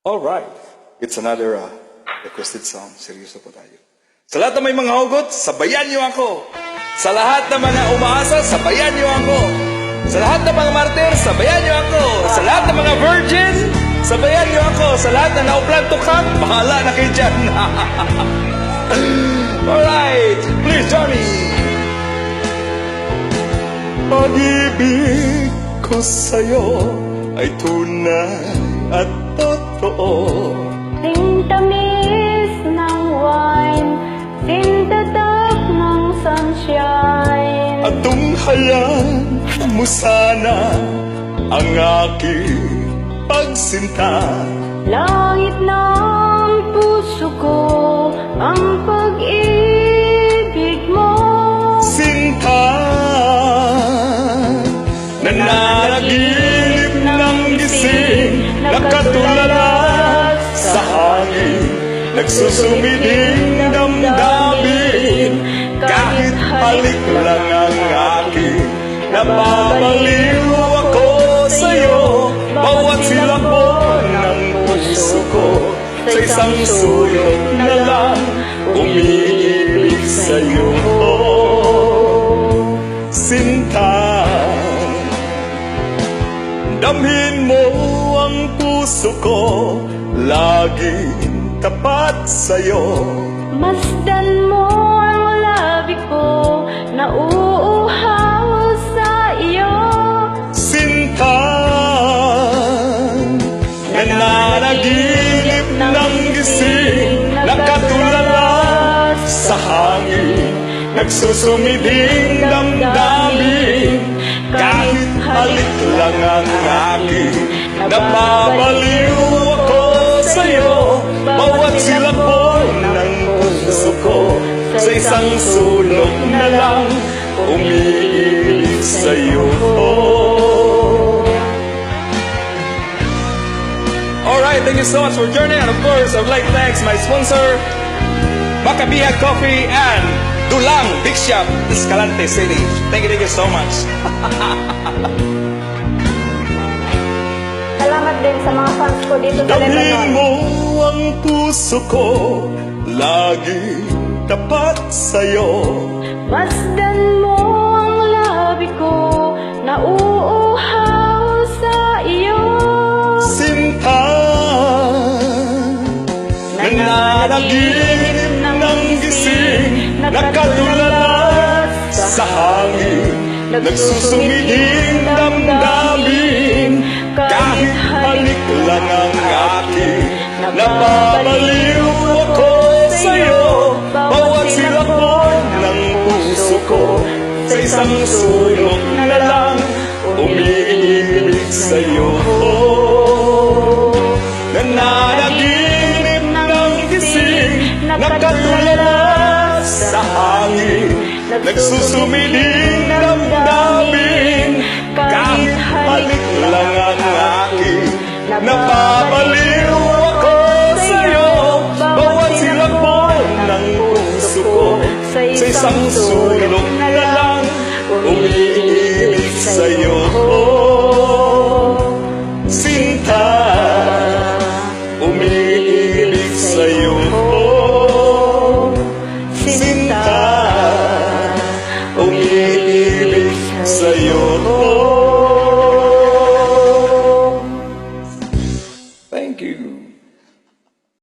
Alright, it's another requested song. Seryoso po tayo. Sa lahat ng may mga hugot, sabayan niyo ako. Sa lahat ng mga umaasa, sabayan niyo ako. Sa lahat ng mga martir, sabayan niyo ako. Sa lahat ng mga virgin, sabayan niyo ako. Sa lahat na nauplan to come, bahala na kayo dyan. Alright, please join me. Pag-ibig ko sa'yo ay tunay at totoo. Tamis ng wine, sintatak ng sunshine. At tunghayan mo sana ang aking pagsinta. Langit ng puso ko, ang pag-ibig mo. Sinta, nananaginip ng gising, nakatulala sa hangin, nagsusumiding damdamin. Kahit halik lang ang aking, napapaliw ako sa'yo. Bawat silabon ng puso ko, sa isang sulok na lang umiibig sa'yo. Sinta, damhin mo ang puso ko, laging tapat sa'yo. Masdan mo ang labi ko, nauuhaw sa iyo. Sinta, nananaginip ng gising, nakatulala sa hangin, nagsusumiding damdamin. Kahit halik lang ang aking, napapaliw ako sa'yo. Bawat silabon ng puso ko, sa isang sulok na lang umiibig sa'yo. Alright, thank you so much for joining. And of course, I would like to thank my sponsor, Macabihag Coffee and Dulang Big Shop, Escalante City. Thank you so much. Salamat din sa mga fans ko dito sa Damhin Lebanon. mo ang puso ko, laging tapat sa'yo. Masdan mo ang labi ko, nauuhaw sa iyo. Sinta, nananaginip ng gising, nakatulala sa hangin, nagsusumiding damdamin. Kahit halik lang ang aking, napapaliw ako sa'yo. Bawat silabon ng puso ko, sa isang sulok na lang umiibig sa'yo. Nananaginip ng gising, nakatulala sa hangin, nagsusumiding damdamin. Kahit halik lang ang aking, napapaliw ako sa'yo. Bawat silabon ng puso ko, sa isang sulok na lang umiibig sa'yo. Sinta, umiibig sa'yo. Sinta, umiibig sa'yo. Thank you.